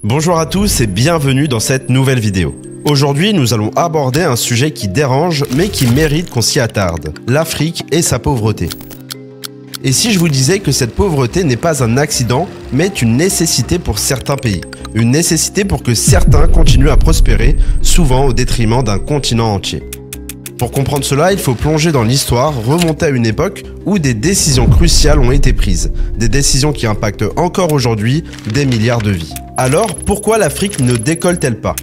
Bonjour à tous et bienvenue dans cette nouvelle vidéo. Aujourd'hui, nous allons aborder un sujet qui dérange mais qui mérite qu'on s'y attarde, l'Afrique et sa pauvreté. Et si je vous disais que cette pauvreté n'est pas un accident, mais une nécessité pour certains pays, une nécessité pour que certains continuent à prospérer, souvent au détriment d'un continent entier. Pour comprendre cela, il faut plonger dans l'histoire, remonter à une époque où des décisions cruciales ont été prises, des décisions qui impactent encore aujourd'hui des milliards de vies. Alors, pourquoi l'Afrique ne décolle-t-elle pas ?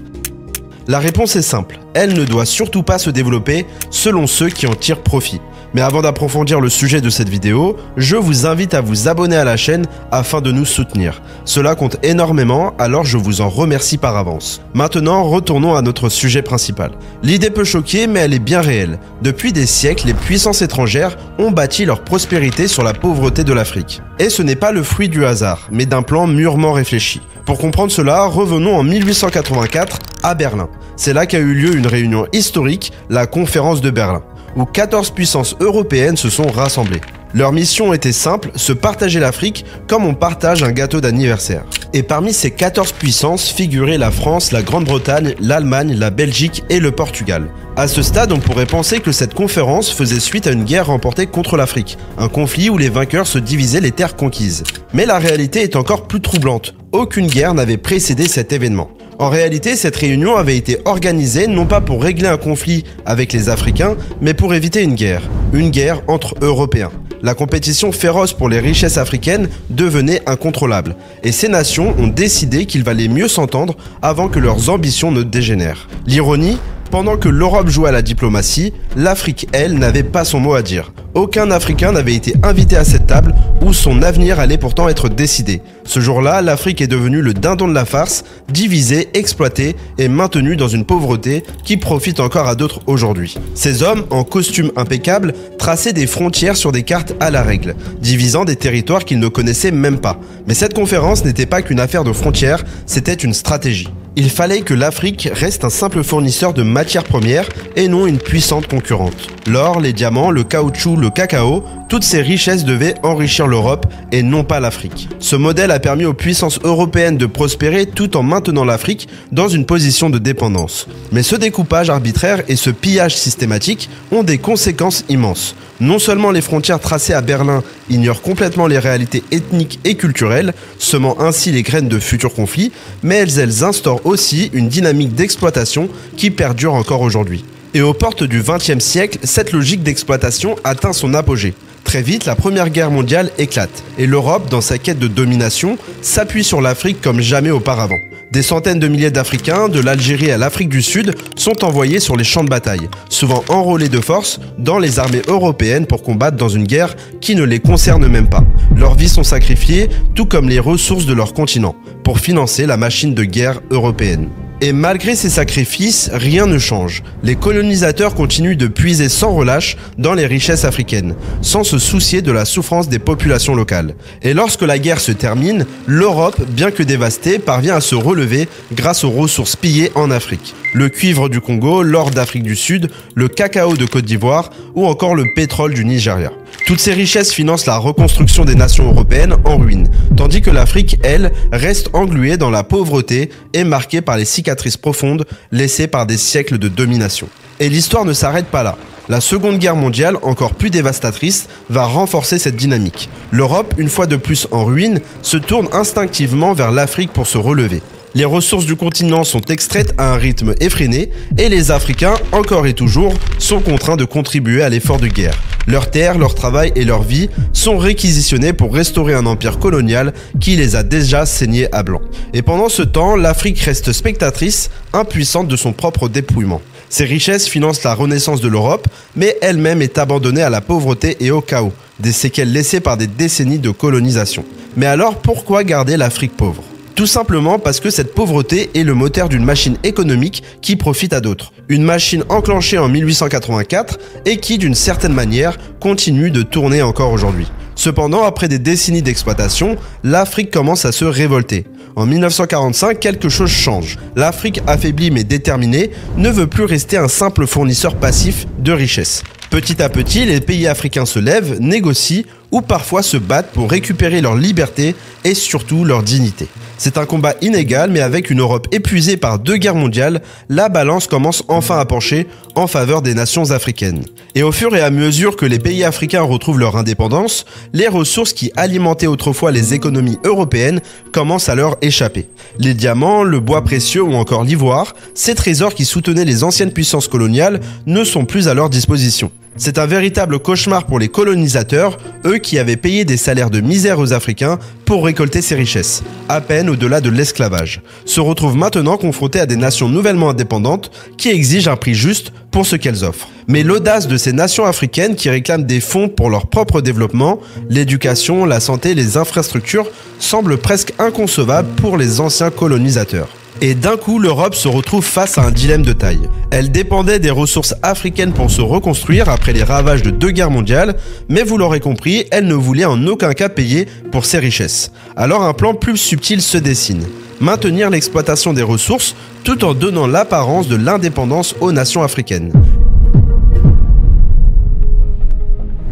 La réponse est simple, elle ne doit surtout pas se développer selon ceux qui en tirent profit. Mais avant d'approfondir le sujet de cette vidéo, je vous invite à vous abonner à la chaîne afin de nous soutenir. Cela compte énormément, alors je vous en remercie par avance. Maintenant, retournons à notre sujet principal. L'idée peut choquer, mais elle est bien réelle. Depuis des siècles, les puissances étrangères ont bâti leur prospérité sur la pauvreté de l'Afrique. Et ce n'est pas le fruit du hasard, mais d'un plan mûrement réfléchi. Pour comprendre cela, revenons en 1884 à Berlin. C'est là qu'a eu lieu une réunion historique, la conférence de Berlin, où 14 puissances européennes se sont rassemblées. Leur mission était simple, se partager l'Afrique comme on partage un gâteau d'anniversaire. Et parmi ces 14 puissances figuraient la France, la Grande-Bretagne, l'Allemagne, la Belgique et le Portugal. À ce stade, on pourrait penser que cette conférence faisait suite à une guerre remportée contre l'Afrique, un conflit où les vainqueurs se divisaient les terres conquises. Mais la réalité est encore plus troublante. Aucune guerre n'avait précédé cet événement. En réalité, cette réunion avait été organisée non pas pour régler un conflit avec les Africains, mais pour éviter une guerre entre Européens. La compétition féroce pour les richesses africaines devenait incontrôlable, et ces nations ont décidé qu'il valait mieux s'entendre avant que leurs ambitions ne dégénèrent. L'ironie, pendant que l'Europe jouait à la diplomatie, l'Afrique, elle, n'avait pas son mot à dire. Aucun Africain n'avait été invité à cette table où son avenir allait pourtant être décidé. Ce jour-là, l'Afrique est devenue le dindon de la farce, divisée, exploitée et maintenue dans une pauvreté qui profite encore à d'autres aujourd'hui. Ces hommes, en costume impeccable, traçaient des frontières sur des cartes à la règle, divisant des territoires qu'ils ne connaissaient même pas. Mais cette conférence n'était pas qu'une affaire de frontières, c'était une stratégie. Il fallait que l'Afrique reste un simple fournisseur de matières premières et non une puissante concurrente. L'or, les diamants, le caoutchouc, le cacao, toutes ces richesses devaient enrichir l'Europe et non pas l'Afrique. Ce modèle a permis aux puissances européennes de prospérer tout en maintenant l'Afrique dans une position de dépendance. Mais ce découpage arbitraire et ce pillage systématique ont des conséquences immenses. Non seulement les frontières tracées à Berlin ignorent complètement les réalités ethniques et culturelles, semant ainsi les graines de futurs conflits, mais elles instaurent aussi une dynamique d'exploitation qui perdure encore aujourd'hui. Et aux portes du XXe siècle, cette logique d'exploitation atteint son apogée. Très vite, la Première Guerre mondiale éclate, et l'Europe, dans sa quête de domination, s'appuie sur l'Afrique comme jamais auparavant. Des centaines de milliers d'Africains, de l'Algérie à l'Afrique du Sud, sont envoyés sur les champs de bataille, souvent enrôlés de force dans les armées européennes pour combattre dans une guerre qui ne les concerne même pas. Leurs vies sont sacrifiées, tout comme les ressources de leur continent, pour financer la machine de guerre européenne. Et malgré ces sacrifices, rien ne change. Les colonisateurs continuent de puiser sans relâche dans les richesses africaines, sans se soucier de la souffrance des populations locales. Et lorsque la guerre se termine, l'Europe, bien que dévastée, parvient à se relever grâce aux ressources pillées en Afrique. Le cuivre du Congo, l'or d'Afrique du Sud, le cacao de Côte d'Ivoire ou encore le pétrole du Nigeria. Toutes ces richesses financent la reconstruction des nations européennes en ruine, tandis que l'Afrique, elle, reste engluée dans la pauvreté et marquée par les cicatrices profondes laissées par des siècles de domination. Et l'histoire ne s'arrête pas là. La Seconde Guerre mondiale, encore plus dévastatrice, va renforcer cette dynamique. L'Europe, une fois de plus en ruine, se tourne instinctivement vers l'Afrique pour se relever. Les ressources du continent sont extraites à un rythme effréné et les Africains, encore et toujours, sont contraints de contribuer à l'effort de guerre. Leurs terres, leur travail et leur vie sont réquisitionnés pour restaurer un empire colonial qui les a déjà saignés à blanc. Et pendant ce temps, l'Afrique reste spectatrice, impuissante de son propre dépouillement. Ces richesses financent la renaissance de l'Europe, mais elle-même est abandonnée à la pauvreté et au chaos, des séquelles laissées par des décennies de colonisation. Mais alors, pourquoi garder l'Afrique pauvre ? Tout simplement parce que cette pauvreté est le moteur d'une machine économique qui profite à d'autres. Une machine enclenchée en 1884 et qui, d'une certaine manière, continue de tourner encore aujourd'hui. Cependant, après des décennies d'exploitation, l'Afrique commence à se révolter. En 1945, quelque chose change. L'Afrique, affaiblie mais déterminée, ne veut plus rester un simple fournisseur passif de richesses. Petit à petit, les pays africains se lèvent, négocient ou parfois se battent pour récupérer leur liberté et surtout leur dignité. C'est un combat inégal, mais avec une Europe épuisée par 2 guerres mondiales, la balance commence enfin à pencher en faveur des nations africaines. Et au fur et à mesure que les pays africains retrouvent leur indépendance, les ressources qui alimentaient autrefois les économies européennes commencent à leur échapper. Les diamants, le bois précieux ou encore l'ivoire, ces trésors qui soutenaient les anciennes puissances coloniales, ne sont plus à leur disposition. C'est un véritable cauchemar pour les colonisateurs, eux qui avaient payé des salaires de misère aux Africains pour récolter ces richesses, à peine au-delà de l'esclavage. Se retrouvent maintenant confrontés à des nations nouvellement indépendantes qui exigent un prix juste pour ce qu'elles offrent. Mais l'audace de ces nations africaines qui réclament des fonds pour leur propre développement, l'éducation, la santé, les infrastructures, semble presque inconcevable pour les anciens colonisateurs. Et d'un coup, l'Europe se retrouve face à un dilemme de taille. Elle dépendait des ressources africaines pour se reconstruire après les ravages de 2 guerres mondiales, mais vous l'aurez compris, elle ne voulait en aucun cas payer pour ses richesses. Alors un plan plus subtil se dessine. Maintenir l'exploitation des ressources tout en donnant l'apparence de l'indépendance aux nations africaines.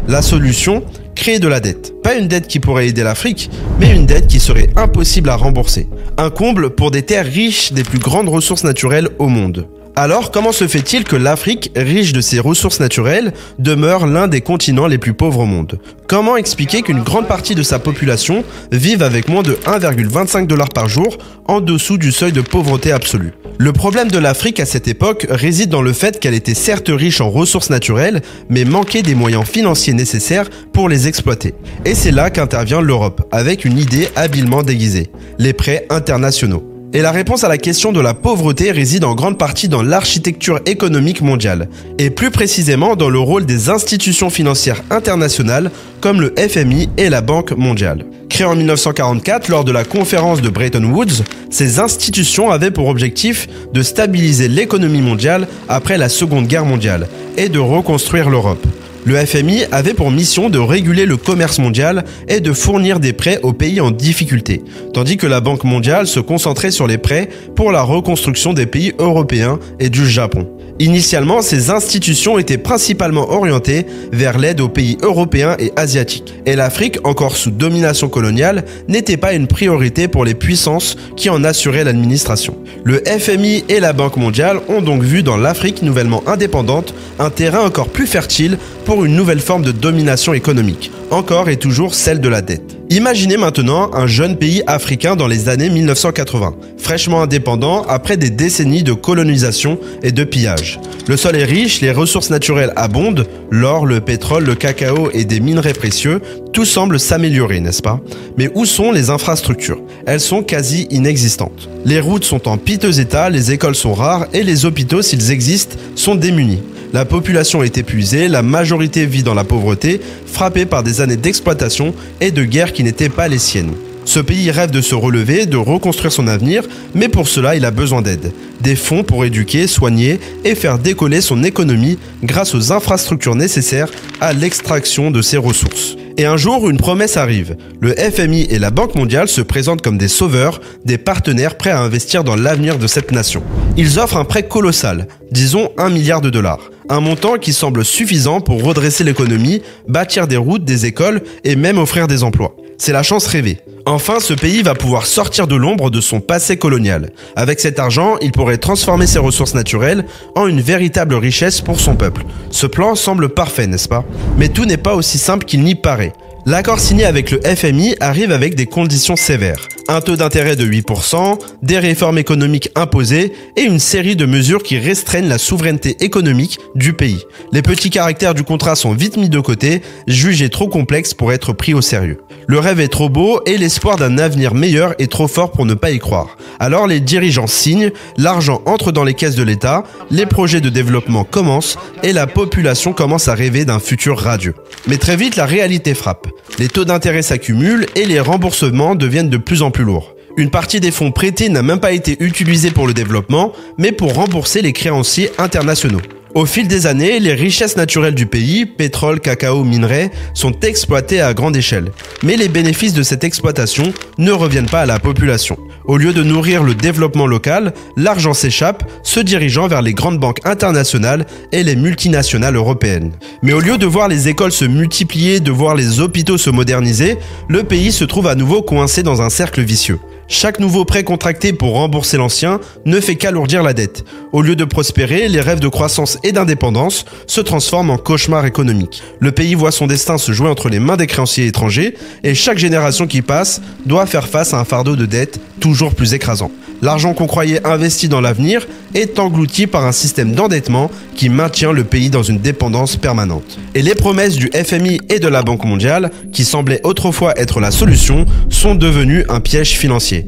La solution ? Créer de la dette. Pas une dette qui pourrait aider l'Afrique, mais une dette qui serait impossible à rembourser. Un comble pour des terres riches des plus grandes ressources naturelles au monde. Alors, comment se fait-il que l'Afrique, riche de ses ressources naturelles, demeure l'un des continents les plus pauvres au monde? Comment expliquer qu'une grande partie de sa population vive avec moins de 1,25 $ par jour, en dessous du seuil de pauvreté absolue? Le problème de l'Afrique à cette époque réside dans le fait qu'elle était certes riche en ressources naturelles, mais manquait des moyens financiers nécessaires pour les exploiter. Et c'est là qu'intervient l'Europe, avec une idée habilement déguisée: les prêts internationaux. Et la réponse à la question de la pauvreté réside en grande partie dans l'architecture économique mondiale, et plus précisément dans le rôle des institutions financières internationales comme le FMI et la Banque mondiale. Créées en 1944 lors de la conférence de Bretton Woods, ces institutions avaient pour objectif de stabiliser l'économie mondiale après la Seconde Guerre mondiale et de reconstruire l'Europe. Le FMI avait pour mission de réguler le commerce mondial et de fournir des prêts aux pays en difficulté, tandis que la Banque mondiale se concentrait sur les prêts pour la reconstruction des pays européens et du Japon. Initialement, ces institutions étaient principalement orientées vers l'aide aux pays européens et asiatiques. Et l'Afrique, encore sous domination coloniale, n'était pas une priorité pour les puissances qui en assuraient l'administration. Le FMI et la Banque mondiale ont donc vu dans l'Afrique nouvellement indépendante un terrain encore plus fertile pour une nouvelle forme de domination économique, encore et toujours celle de la dette. Imaginez maintenant un jeune pays africain dans les années 1980, fraîchement indépendant après des décennies de colonisation et de pillage. Le sol est riche, les ressources naturelles abondent, l'or, le pétrole, le cacao et des minerais précieux, tout semble s'améliorer, n'est-ce pas? Mais où sont les infrastructures? Elles sont quasi inexistantes. Les routes sont en piteux état, les écoles sont rares et les hôpitaux, s'ils existent, sont démunis. La population est épuisée, la majorité vit dans la pauvreté, frappée par des années d'exploitation et de guerres qui n'étaient pas les siennes. Ce pays rêve de se relever, de reconstruire son avenir, mais pour cela il a besoin d'aide. Des fonds pour éduquer, soigner et faire décoller son économie grâce aux infrastructures nécessaires à l'extraction de ses ressources. Et un jour, une promesse arrive. Le FMI et la Banque mondiale se présentent comme des sauveurs, des partenaires prêts à investir dans l'avenir de cette nation. Ils offrent un prêt colossal, disons 1 milliard de dollars. Un montant qui semble suffisant pour redresser l'économie, bâtir des routes, des écoles et même offrir des emplois. C'est la chance rêvée. Enfin, ce pays va pouvoir sortir de l'ombre de son passé colonial. Avec cet argent, il pourrait transformer ses ressources naturelles en une véritable richesse pour son peuple. Ce plan semble parfait, n'est-ce pas? Mais tout n'est pas aussi simple qu'il n'y paraît. L'accord signé avec le FMI arrive avec des conditions sévères. Un taux d'intérêt de 8%, des réformes économiques imposées et une série de mesures qui restreignent la souveraineté économique du pays. Les petits caractères du contrat sont vite mis de côté, jugés trop complexes pour être pris au sérieux. Le rêve est trop beau et l'espoir d'un avenir meilleur est trop fort pour ne pas y croire. Alors les dirigeants signent, l'argent entre dans les caisses de l'État, les projets de développement commencent et la population commence à rêver d'un futur radieux. Mais très vite, la réalité frappe. Les taux d'intérêt s'accumulent et les remboursements deviennent de plus en plus lourds. Une partie des fonds prêtés n'a même pas été utilisée pour le développement, mais pour rembourser les créanciers internationaux. Au fil des années, les richesses naturelles du pays, pétrole, cacao, minerais, sont exploitées à grande échelle. Mais les bénéfices de cette exploitation ne reviennent pas à la population. Au lieu de nourrir le développement local, l'argent s'échappe, se dirigeant vers les grandes banques internationales et les multinationales européennes. Mais au lieu de voir les écoles se multiplier, de voir les hôpitaux se moderniser, le pays se trouve à nouveau coincé dans un cercle vicieux. Chaque nouveau prêt contracté pour rembourser l'ancien ne fait qu'alourdir la dette. Au lieu de prospérer, les rêves de croissance et d'indépendance se transforment en cauchemars économiques. Le pays voit son destin se jouer entre les mains des créanciers étrangers et chaque génération qui passe doit faire face à un fardeau de dette toujours plus écrasant. L'argent qu'on croyait investi dans l'avenir est englouti par un système d'endettement qui maintient le pays dans une dépendance permanente. Et les promesses du FMI et de la Banque mondiale, qui semblaient autrefois être la solution, sont devenues un piège financier.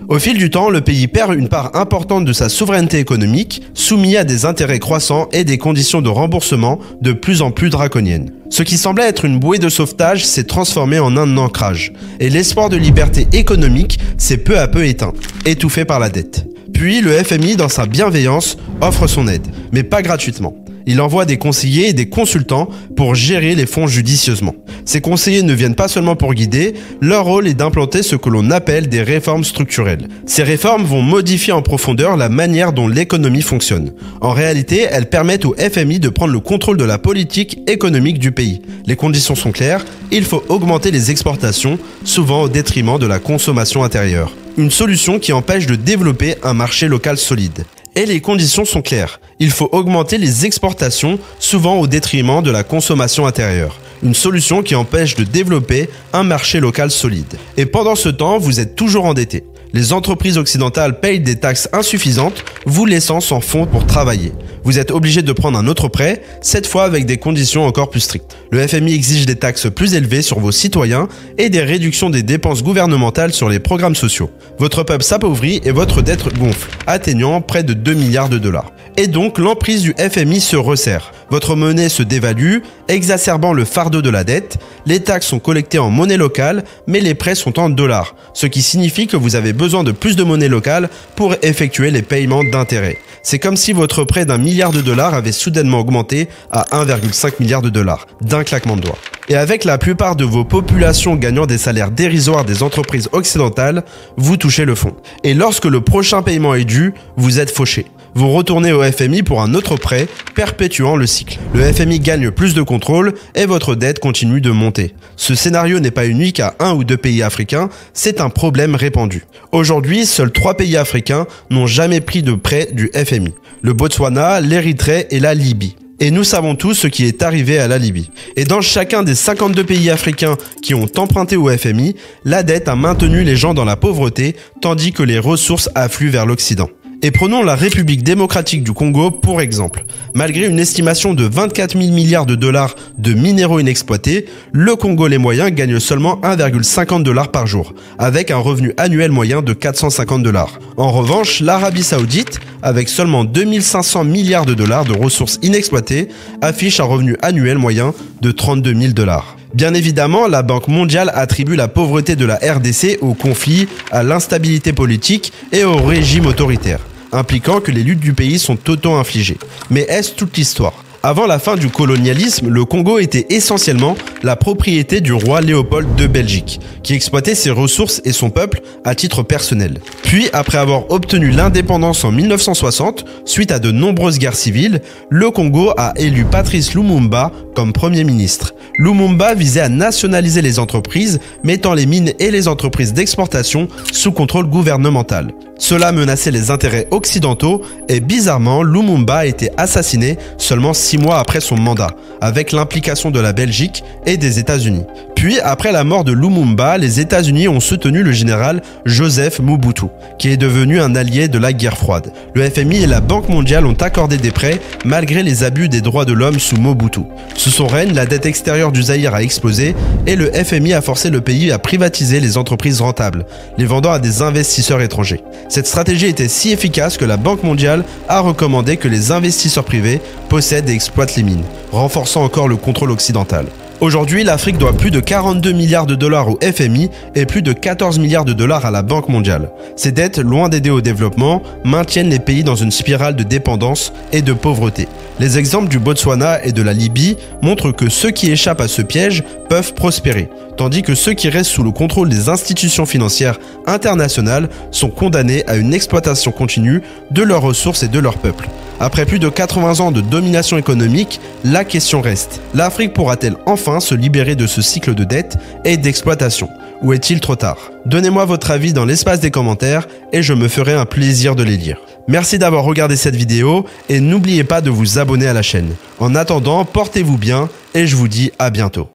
Au fil du temps, le pays perd une part importante de sa souveraineté économique, soumis à des intérêts croissants et des conditions de remboursement de plus en plus draconiennes. Ce qui semblait être une bouée de sauvetage s'est transformé en un ancrage, et l'espoir de liberté économique s'est peu à peu éteint, étouffé par la dette. Puis le FMI, dans sa bienveillance, offre son aide, mais pas gratuitement. Il envoie des conseillers et des consultants pour gérer les fonds judicieusement. Ces conseillers ne viennent pas seulement pour guider, leur rôle est d'implanter ce que l'on appelle des réformes structurelles. Ces réformes vont modifier en profondeur la manière dont l'économie fonctionne. En réalité, elles permettent au FMI de prendre le contrôle de la politique économique du pays. Les conditions sont claires, il faut augmenter les exportations, souvent au détriment de la consommation intérieure. Une solution qui empêche de développer un marché local solide. Et les conditions sont claires. Il faut augmenter les exportations, souvent au détriment de la consommation intérieure. Une solution qui empêche de développer un marché local solide. Et pendant ce temps, vous êtes toujours endetté. Les entreprises occidentales payent des taxes insuffisantes, vous laissant sans fonds pour travailler. Vous êtes obligé de prendre un autre prêt, cette fois avec des conditions encore plus strictes. Le FMI exige des taxes plus élevées sur vos citoyens et des réductions des dépenses gouvernementales sur les programmes sociaux. Votre peuple s'appauvrit et votre dette gonfle, atteignant près de 2 milliards de dollars. Et donc l'emprise du FMI se resserre. Votre monnaie se dévalue, exacerbant le fardeau de la dette. Les taxes sont collectées en monnaie locale, mais les prêts sont en dollars, ce qui signifie que vous avez besoin de plus de monnaie locale pour effectuer les paiements d'intérêt. C'est comme si votre prêt d'1 milliard de dollars avait soudainement augmenté à 1,5 milliard de dollars, d'un claquement de doigts. Et avec la plupart de vos populations gagnant des salaires dérisoires des entreprises occidentales, vous touchez le fond. Et lorsque le prochain paiement est dû, vous êtes fauché. Vous retournez au FMI pour un autre prêt, perpétuant le cycle. Le FMI gagne plus de contrôle et votre dette continue de monter. Ce scénario n'est pas unique à 1 ou 2 pays africains, c'est un problème répandu. Aujourd'hui, seuls 3 pays africains n'ont jamais pris de prêt du FMI. Le Botswana, l'Érythrée et la Libye. Et nous savons tous ce qui est arrivé à la Libye. Et dans chacun des 52 pays africains qui ont emprunté au FMI, la dette a maintenu les gens dans la pauvreté, tandis que les ressources affluent vers l'Occident. Et prenons la République démocratique du Congo pour exemple. Malgré une estimation de 24 000 milliards de dollars de minéraux inexploités, le Congolais moyen gagne seulement 1,50 $ par jour, avec un revenu annuel moyen de 450 $. En revanche, l'Arabie Saoudite, avec seulement 2500 milliards de dollars de ressources inexploitées, affiche un revenu annuel moyen de 32 000 $. Bien évidemment, la Banque mondiale attribue la pauvreté de la RDC au conflit, à l'instabilité politique et au régime autoritaire, impliquant que les luttes du pays sont auto-infligées. Mais est-ce toute l'histoire ? Avant la fin du colonialisme, le Congo était essentiellement la propriété du roi Léopold de Belgique, qui exploitait ses ressources et son peuple à titre personnel. Puis, après avoir obtenu l'indépendance en 1960, suite à de nombreuses guerres civiles, le Congo a élu Patrice Lumumba comme Premier ministre. Lumumba visait à nationaliser les entreprises, mettant les mines et les entreprises d'exportation sous contrôle gouvernemental. Cela menaçait les intérêts occidentaux et bizarrement, Lumumba a été assassiné seulement 6 mois après son mandat, avec l'implication de la Belgique et des États-Unis. Puis, après la mort de Lumumba, les États-Unis ont soutenu le général Joseph Mobutu, qui est devenu un allié de la guerre froide. Le FMI et la Banque mondiale ont accordé des prêts malgré les abus des droits de l'homme sous Mobutu. Sous son règne, la dette extérieure du Zaïre a explosé et le FMI a forcé le pays à privatiser les entreprises rentables, les vendant à des investisseurs étrangers. Cette stratégie était si efficace que la Banque mondiale a recommandé que les investisseurs privés possèdent et exploitent les mines, renforçant encore le contrôle occidental. Aujourd'hui, l'Afrique doit plus de 42 milliards de dollars au FMI et plus de 14 milliards de dollars à la Banque mondiale. Ces dettes, loin d'aider au développement, maintiennent les pays dans une spirale de dépendance et de pauvreté. Les exemples du Botswana et de la Libye montrent que ceux qui échappent à ce piège peuvent prospérer, tandis que ceux qui restent sous le contrôle des institutions financières internationales sont condamnés à une exploitation continue de leurs ressources et de leur peuple. Après plus de 80 ans de domination économique, la question reste: l'Afrique pourra-t-elle enfin se libérer de ce cycle de dette et d'exploitation? Ou est-il trop tard? Donnez-moi votre avis dans l'espace des commentaires et je me ferai un plaisir de les lire. Merci d'avoir regardé cette vidéo et n'oubliez pas de vous abonner à la chaîne. En attendant, portez-vous bien et je vous dis à bientôt.